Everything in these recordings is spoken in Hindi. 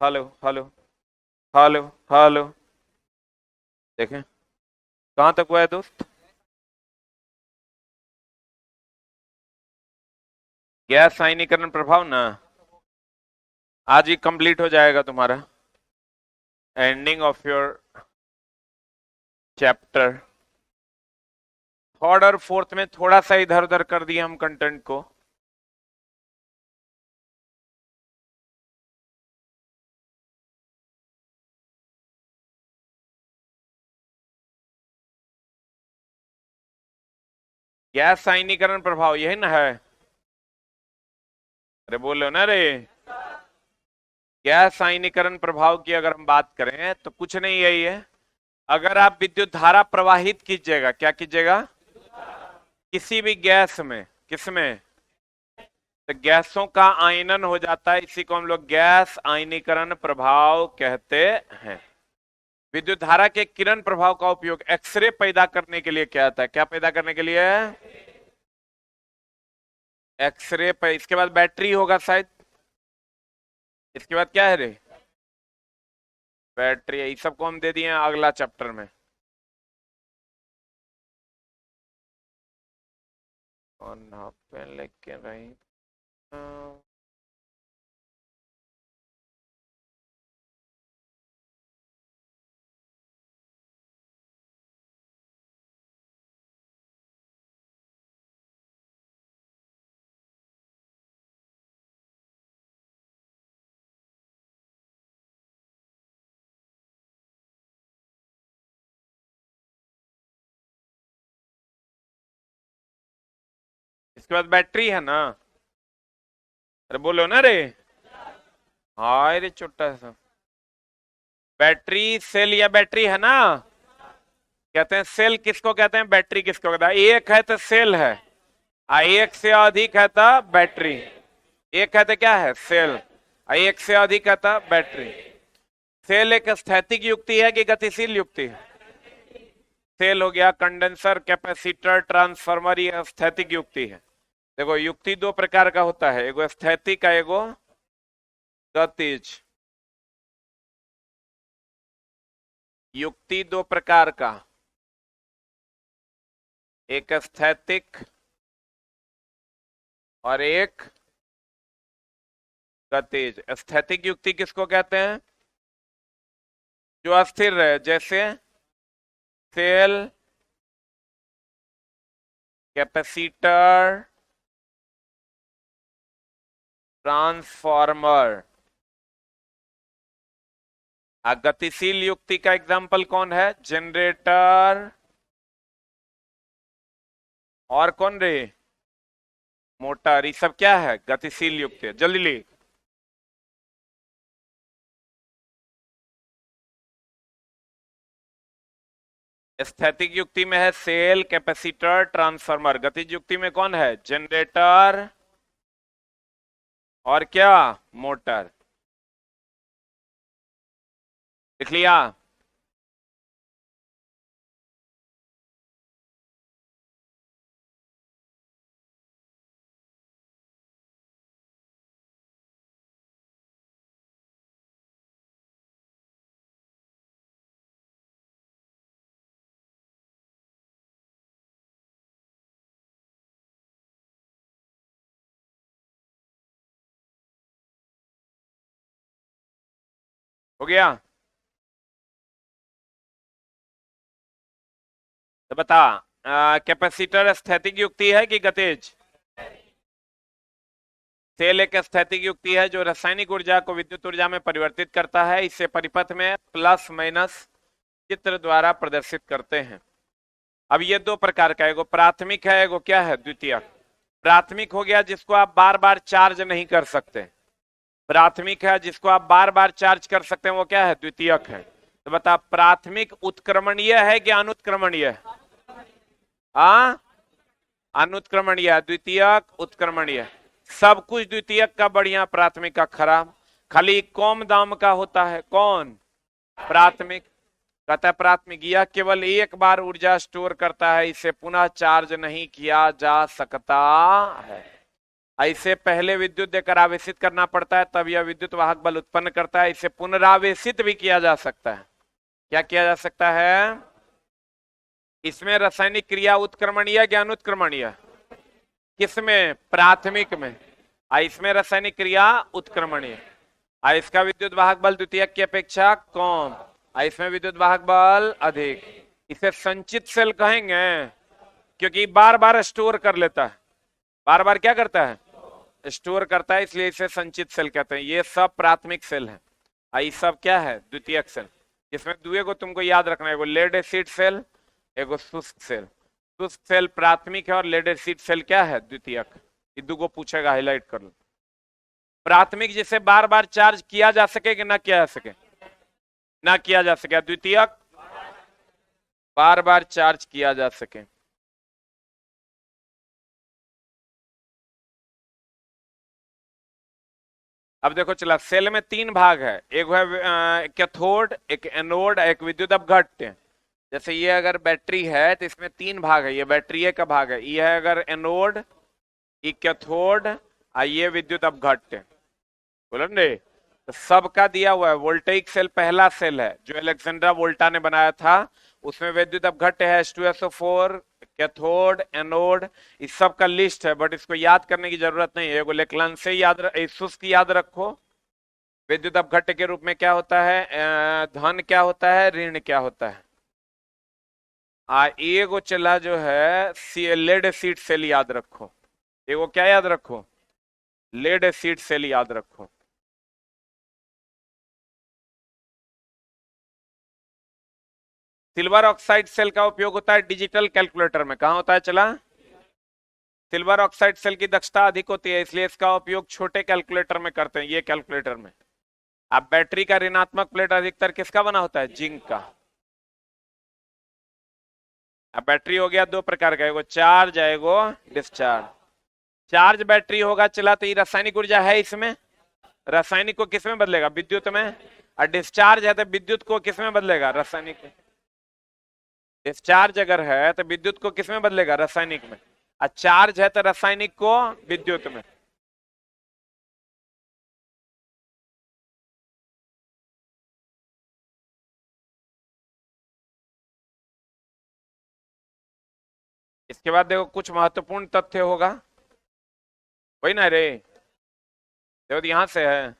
Hello hello hello hello. देखें कहाँ तक हुआ है दोस्त। गैस आयनीकरण प्रभाव ना आज ही कंप्लीट हो जाएगा तुम्हारा। Ending of your chapter. Third और फोर्थ में थोड़ा सा इधर उधर कर दिया हम कंटेंट को। गैस आयनीकरण प्रभाव यही ना है। अरे बोलो ना रे। गैस आयनीकरण प्रभाव की अगर हम बात करें तो कुछ नहीं यही है। अगर आप विद्युत धारा प्रवाहित कीजिएगा, क्या कीजिएगा, किसी भी गैस में, किसमें, तो गैसों का आयनन हो जाता है, इसी को हम लोग गैस आयनीकरण प्रभाव कहते हैं। विद्युत धारा के किरण प्रभाव का उपयोग एक्सरे पैदा करने के लिए किया जाता है। क्या पैदा करने के लिए? एक्सरे पे। इसके बाद बैटरी होगा शायद। इसके बाद क्या है रे? बैटरी। ये सबको हम दे दिए हैं अगला चैप्टर में। और ना पेन लेके रही। इसके बाद बैटरी है ना। अरे बोलो ना रे। हाँ रे छोटा सा। बैटरी सेल या बैटरी है ना। कहते हैं सेल किसको कहते हैं, बैटरी किसको कहते हैं। एक है तो सेल है, एक से अधिक है तो बैटरी। एक है तो क्या है, सेल। एक से अधिक है तो बैटरी। सेल एक स्थैतिक युक्ति है कि गतिशील युक्ति है? सेल हो गया कंडेंसर, कैपेसिटर, ट्रांसफार्मर, ये स्थैतिक युक्ति है। देखो युक्ति दो प्रकार का होता है, एगो स्थैतिक का, एगो गतिज। युक्ति दो प्रकार का, एक स्थैतिक और एक गतिज। स्थैतिक युक्ति किसको कहते हैं? जो अस्थिर रहे, जैसे सेल, कैपेसिटर, ट्रांसफार्मर। गतिशील युक्ति का एग्जांपल कौन है? जनरेटर। और कौन रे? मोटर। ये सब क्या है, गतिशील युक्ति है। जल्दी ली। स्थैतिक युक्ति में है सेल, कैपेसिटर, ट्रांसफार्मर। गतिज युक्ति में कौन है? जनरेटर और क्या, मोटर। लिख लिया। हो गया? तो बता, कैपेसिटर स्थैतिक युक्ति है कि गतिज? सेल एक स्थैतिक युक्ति है जो रासायनिक ऊर्जा को विद्युत ऊर्जा में परिवर्तित करता है। इसे परिपथ में प्लस माइनस चित्र द्वारा प्रदर्शित करते हैं। अब ये दो प्रकार का, एगो प्राथमिक है, एगो क्या है, द्वितीयक। प्राथमिक हो गया जिसको आप बार बार चार्ज नहीं कर सकते। प्राथमिक है जिसको आप बार बार चार्ज कर सकते हैं, वो क्या है, द्वितीयक है। तो बता, प्राथमिक उत्क्रमणीय है कि अनुत्क्रमणीय है? हाँ, अनुत्क्रमणीय। द्वितीयक उत्क्रमणीय। सब कुछ द्वितीयक का बढ़िया, प्राथमिक का खराब। खाली कम दाम का होता है कौन, प्राथमिक। कहता है प्राथमिक यह केवल एक बार ऊर्जा स्टोर करता है, इसे पुनः चार्ज नहीं किया जा सकता है। इसे पहले विद्युत देकर आवेशित करना पड़ता है, तब यह विद्युत वाहक बल उत्पन्न करता है। इसे पुनरावेशित भी किया जा सकता है। क्या किया जा सकता है? इसमें रासायनिक क्रिया उत्क्रमणीय ज्ञान उत्क्रमणीय, किसमें? प्राथमिक में। इसमें रासायनिक क्रिया उत्क्रमणीय। इसका विद्युत वाहक बल द्वितीयक की अपेक्षा कम, इसमें विद्युत वाहक बल अधिक। इसे संचित सेल कहेंगे, क्योंकि बार बार स्टोर कर लेता है। बार बार क्या करता है? स्टोर करता है, इसलिए इसे संचित सेल कहते हैं। ये सब प्राथमिक सेल है, ये सब क्या है? द्वितीयक सेल। इसमें दुए को तुमको याद रखना है, एगो लेड एसिड सेल, एगो शुष्क सेल। शुष्क सेल प्राथमिक है और लेड एसिड सेल क्या है? द्वितीयक। ये दो को पूछेगा, हाईलाइट कर लो। प्राथमिक जिसे बार बार चार्ज किया जा सके कि ना किया जा सके? ना किया जा सके। द्वितीयक बार बार चार्ज किया जा सके। अब देखो चला, सेल में तीन भाग है, एक है कैथोड, एक एनोड, एक विद्युत अपघट्य। जैसे ये अगर बैटरी है तो इसमें तीन भाग है, ये बैटरी का भाग है, ये है अगर एनोड, ये कैथोड, ये विद्युत अपघट्य। बोलो ने, तो सबका दिया हुआ है। वोल्टेइक सेल पहला सेल है जो अलेक्जेंड्रा वोल्टा ने बनाया था, उसमें विद्युत अपघट्य है H2SO4, कैथोड, एनोड, इस सब का लिस्ट है, बट इसको याद करने की जरूरत नहीं है। लेक्लान से याद, शुष्क याद रखो। विद्युत अपघट्य के रूप में क्या होता है? धन क्या होता है, ऋण क्या होता है। एगो चला जो है लेड एसिड सेल याद रखो। एगो क्या याद रखो? लेड एसिड सेल याद रखो। सिल्वर ऑक्साइड सेल का उपयोग होता है डिजिटल कैलकुलेटर में। कहां होता है चला? सिल्वर ऑक्साइड सेल की दक्षता अधिक होती है, इसलिए इसका उपयोग छोटे कैलकुलेटर में करते हैं, ये कैलकुलेटर में। अब बैटरी का ऋणात्मक प्लेट अधिकतर किसका बना होता है? जिंक का। अब बैटरी हो गया दो प्रकार का, एगो चार्ज है, एगो डिस्चार्ज। चार्ज बैटरी होगा चला तो ये रासायनिक ऊर्जा है इसमें, रासायनिक को किस में बदलेगा? विद्युत में। और डिस्चार्ज है तो विद्युत को किस में बदलेगा? रासायनिक में। डिस्चार्ज अगर है तो विद्युत को किस में बदलेगा? रासायनिक में। और चार्ज है तो रासायनिक को विद्युत में। इसके बाद देखो कुछ महत्वपूर्ण तथ्य होगा, वही ना रे, देखो यहां से है।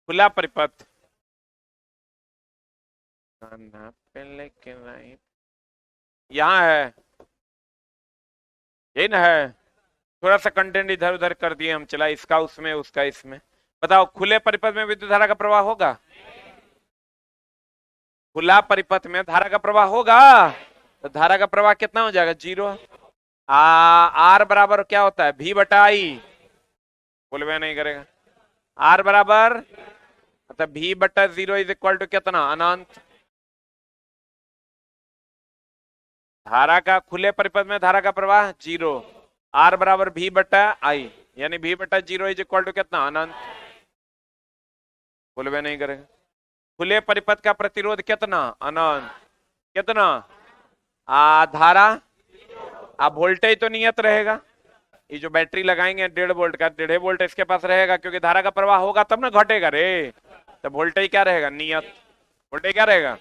खुला परिपथ, यहाँ है, यही ना है। थोड़ा सा कंटेंट इधर उधर कर दिए हम, चला इसका उसमें, उसका इसमें। बताओ, खुले परिपथ में विद्युत धारा का प्रवाह होगा? खुला परिपथ में धारा का प्रवाह होगा, तो धारा का प्रवाह कितना हो जाएगा? 0। आर बराबर क्या होता है? V बटा I। बोलवे नहीं करेगा। आर बराबर मतलब V बटा 0 इज इक्वल टू कितना? अनंत। धारा का खुले परिपथ में धारा का प्रवाह 0, आर बराबर V बटा I, यानी V बटा 0 इज इक्वल टू कितना? अनंत। बोलवे नहीं करेगा। खुले परिपथ का प्रतिरोध कितना? अनंत। कितना? धारा, वोल्टेज तो नियत रहेगा। ये जो बैटरी लगाएंगे 1.5 वोल्ट का, 1.5 वोल्ट इसके पास रहेगा, क्योंकि धारा का प्रवाह होगा तब ना घटेगा रे। तो वोल्टेज क्या रहेगा? नियत। वोल्टेज क्या रहेगा?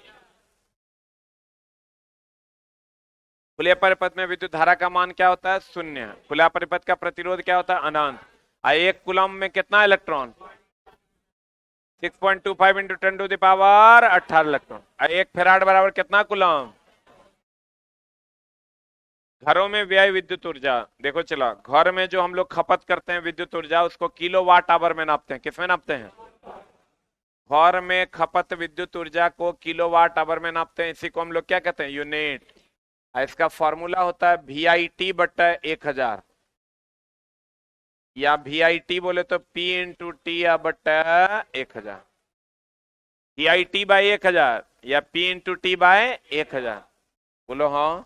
खुले परिपथ में विद्युत धारा का मान क्या होता है? 0। खुला परिपथ का प्रतिरोध क्या होता है? अनंत। एक कूलम में कितना electron? 6.25 into 10 to the power 18 electron. एक फेराड बराबर कितना कूलम? घरों में व्यय विद्युत ऊर्जा, देखो चला, घर में जो हम लोग खपत करते हैं विद्युत ऊर्जा, उसको किलो वाट आवर में नापते हैं। किसमें नापते हैं? घर में खपत विद्युत ऊर्जा को किलो वाट आवर में नापते हैं। इसी को हम लोग क्या कहते हैं? यूनिट। इसका फॉर्मूला होता है VIT बटा 1000, या VIT बोले तो P इंटू टी बटा 1000। VIT बाई 1000 या P इंटू टी बाय 1000। बोलो हाँ।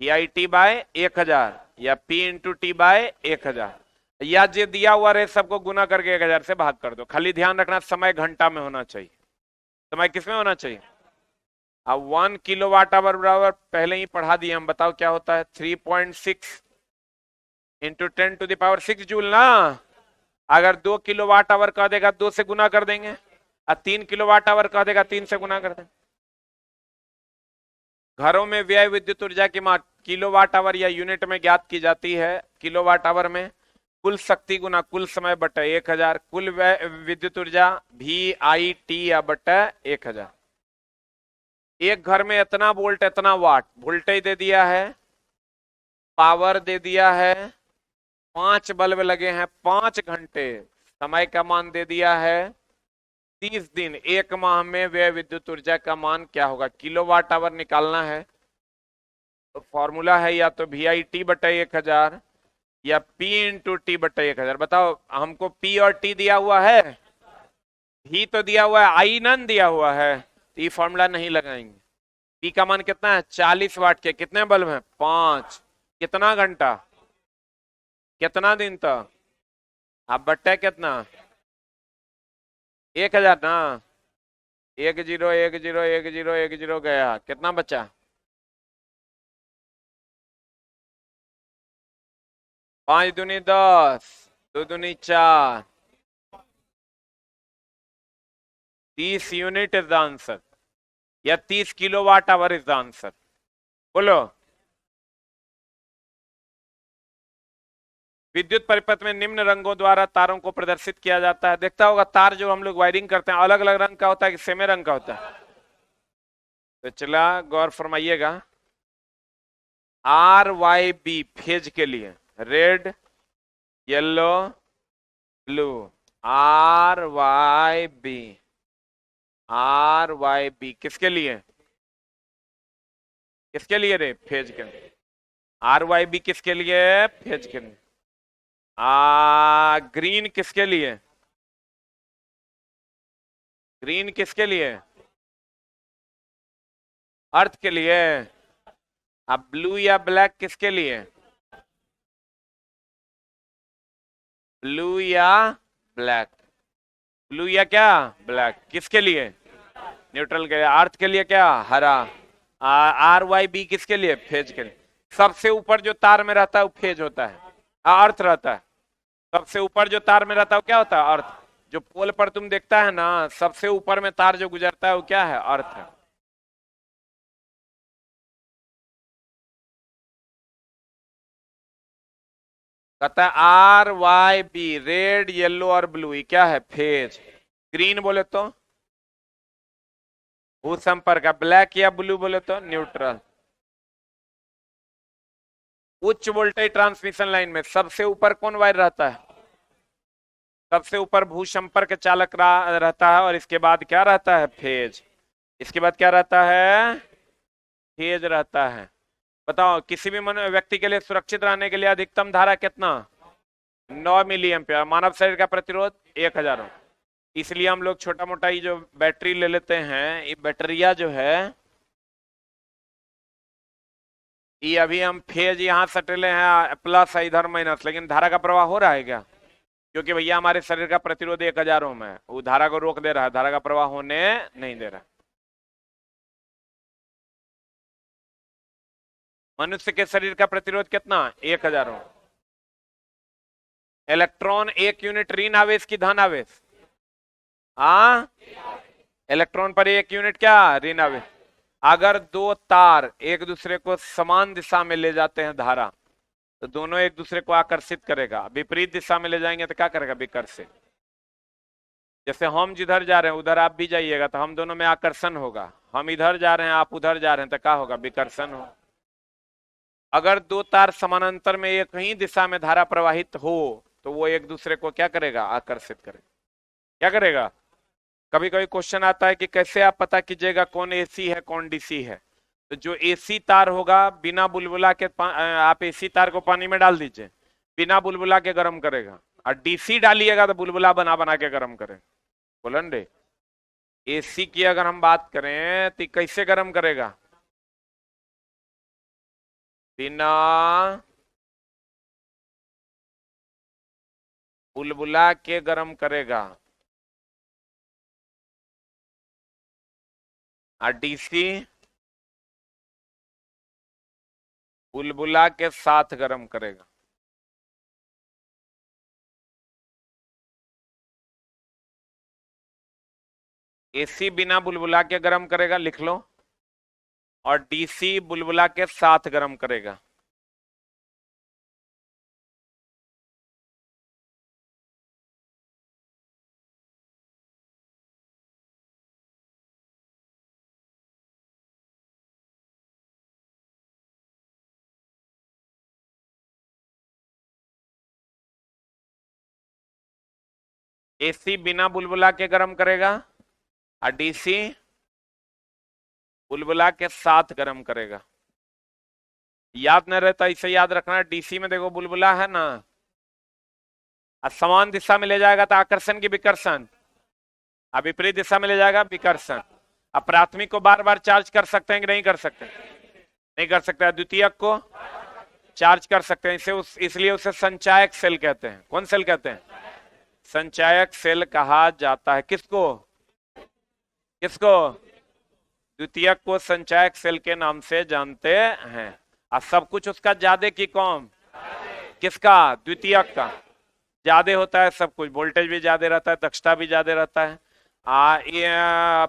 VIT बाय 1000 या P इंटू टी बाय 1000, या जो दिया हुआ रहे सबको गुना करके 1000 से भाग कर दो। खाली ध्यान रखना समय घंटा में होना चाहिए। समय किसमें होना चाहिए? अब 1 किलोवाट आवर बराबर पहले ही पढ़ा दिए हम, बताओ क्या होता है? 3.6 इंटू 10⁶ जूल ना। अगर 2 किलोवाट आवर कह देगा 2 से गुना कर देंगे, और 3 किलोवाट आवर कह देगा 3 से गुना कर देंगे। घरों में व्यय विद्युत ऊर्जा की मात्रा किलोवाट आवर या यूनिट में ज्ञात की जाती है। किलोवाट आवर में कुल शक्ति गुना कुल समय बटा 1000, कुल विद्युत ऊर्जा VIT या बटा 1000। एक घर में इतना वोल्ट इतना वाट, वोल्टेज दे दिया है, पावर दे दिया है, 5 बल्ब लगे हैं 5 घंटे, समय का मान दे दिया है 30 दिन, एक माह में व्यय विद्युत ऊर्जा का मान क्या होगा? किलोवाट आवर निकालना है तो फॉर्मूला है या तो VIT बटा 1000 या P इंटू टी बटा 1000। बताओ हमको P और T दिया हुआ है, V तो दिया हुआ है, I नन दिया हुआ है, तो ये फॉर्मूला नहीं लगाएंगे। P का मान कितना है? 40 वाट के कितने बल्ब हैं? 5। कितना घंटा? कितना दिन तक? अब बट्टा कितना? 1000 ना। 10101010 गया, कितना बचा? 5 दूनी 10, 2 दूनी 4, 30 यूनिट इज द आंसर, या 30 kilowatt hour is the answer. बोलो। विद्युत परिपथ में निम्न रंगों द्वारा तारों को प्रदर्शित किया जाता है। देखता होगा तार जो हम लोग वायरिंग करते हैं अलग अलग रंग का होता है कि सेमे रंग का होता है? तो चला गौर फरमाइएगा। RYB फेज के लिए रेड येलो ब्लू, RYB किसके लिए? किसके लिए रे? फेज के लिए। RYB किसके लिए? फेज के लिए। ग्रीन किसके लिए? ग्रीन किसके लिए? अर्थ के लिए। अब ब्लू या ब्लैक किसके लिए? ब्लू या ब्लैक, ब्लू या क्या? ब्लैक किसके लिए? न्यूट्रल के लिए। अर्थ के लिए क्या? हरा। RYB किसके लिए? फेज के लिए। सबसे ऊपर जो तार में रहता है वो फेज होता है, अर्थ रहता है। सबसे ऊपर जो तार में रहता है वो क्या होता है? अर्थ। जो पोल पर तुम देखता है ना, सबसे ऊपर में तार जो गुजरता है वो क्या है? अर्थ है। कहता है RYB रेड येलो और ब्लू, ये क्या है? फेज। ग्रीन बोले तो भूसंपर्क, ब्लैक या ब्लू बोले तो न्यूट्रल। उच्च वोल्टेज ट्रांसमिशन लाइन में सबसे ऊपर कौन वायर रहता है? सबसे ऊपर भूसंपर्क चालक रहता है, और इसके बाद क्या रहता है? फेज। इसके बाद क्या रहता है? फेज रहता है। बताओ किसी भी व्यक्ति के लिए सुरक्षित रहने के लिए अधिकतम धारा कितना? 9 मिली एम्पियर। मानव शरीर का प्रतिरोध 1000 ओम। इसलिए हम लोग छोटा मोटा ये जो बैटरी ले लेते हैं, ये बैटरिया जो है, ये अभी हम फेज यहाँ सटेले हैं प्लस है इधर माइनस, लेकिन धारा का प्रवाह हो रहा है क्या? क्योंकि भैया हमारे शरीर का प्रतिरोध 1000 ओम है, वो धारा को रोक दे रहा है, धारा का प्रवाह होने नहीं दे रहा। मनुष्य के शरीर का प्रतिरोध कितना? 1000 ओम। इलेक्ट्रॉन एक यूनिट ऋण आवेश की धन आवेश? इलेक्ट्रॉन पर एक यूनिट क्या? ऋण आवेश। अगर दो तार एक दूसरे को समान दिशा में ले जाते हैं धारा, तो दोनों एक दूसरे को आकर्षित करेगा। विपरीत दिशा में ले जाएंगे तो क्या करेगा? विकर्षित। जैसे हम जिधर जा रहे हैं उधर आप भी जाइएगा तो हम दोनों में आकर्षण होगा। हम इधर जा रहे हैं आप उधर जा रहे हैं तो क्या होगा? विकर्षण हो। अगर दो तार समानांतर में एक ही दिशा में धारा प्रवाहित हो तो वो एक दूसरे को क्या करेगा? आकर्षित करेगा। क्या करेगा? कभी कभी क्वेश्चन आता है कि कैसे आप पता कीजिएगा कौन एसी है कौन डीसी है? तो जो एसी तार होगा बिना बुलबुला के आप एसी तार को पानी में डाल दीजिए, बिना बुलबुला के गर्म करेगा, और डीसी डालिएगा तो बुलबुला बना बना के गर्म करेगा। बोलन रे, एसी की अगर हम बात करें तो कैसे गर्म करेगा? बिना बुलबुला के गर्म करेगा। और डीसी बुलबुला के साथ गर्म करेगा। एसी बिना बुलबुला के गर्म करेगा, लिख लो। और डीसी बुलबुला के साथ गर्म करेगा। एसी बिना बुलबुला के गर्म करेगा और डीसी बुलबुला के साथ गर्म करेगा। याद न रहता, इसे याद रखना। डीसी में देखो बुलबुला है ना, समान दिशा में ले जाएगा तो आकर्षण की विकर्षण, अब विपरीत दिशा में ले जाएगा विकर्षण। अब प्राथमिक को बार बार चार्ज कर सकते हैं कि नहीं कर सकते? नहीं कर सकते। द्वितीयक को चार्ज कर सकते हैं, इसलिए उसे संचायक सेल कहते हैं। कौन सेल कहते हैं? संचायक सेल कहा जाता है। किसको? किसको? द्वितीयक को संचायक सेल के नाम से जानते हैं। और सब कुछ उसका ज्यादा की कम? किसका? द्वितीयक का ज्यादा होता है सब कुछ, वोल्टेज भी ज्यादा रहता है, दक्षता भी ज्यादा रहता है।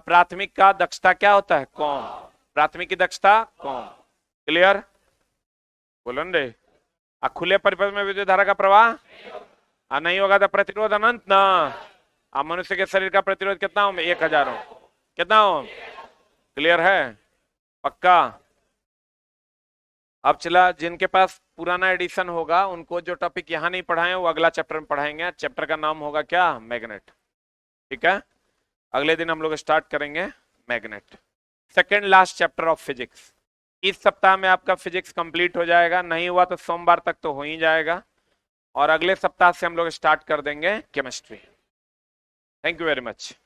प्राथमिक का दक्षता क्या होता है? कम। प्राथमिक की दक्षता कम। क्लियर? बोलो रे। खुले परिपथ में विद्युत धारा का प्रवाह नहीं होगा तो प्रतिरोध अनंत ना। अब मनुष्य के शरीर का प्रतिरोध कितना ओम? 1000 ओम। कितना ओम? क्लियर है? पक्का? अब चला, जिनके पास पुराना एडिशन होगा उनको जो टॉपिक यहाँ नहीं पढ़ाए वो अगला चैप्टर में पढ़ाएंगे। चैप्टर का नाम होगा क्या? मैग्नेट। ठीक है, अगले दिन हम लोग स्टार्ट करेंगे magnet, second last chapter of physics. इस सप्ताह में आपका फिजिक्स कंप्लीट हो जाएगा, नहीं हुआ तो सोमवार तक तो हो ही जाएगा। और अगले सप्ताह से हम लोग स्टार्ट कर देंगे chemistry. Thank you very much.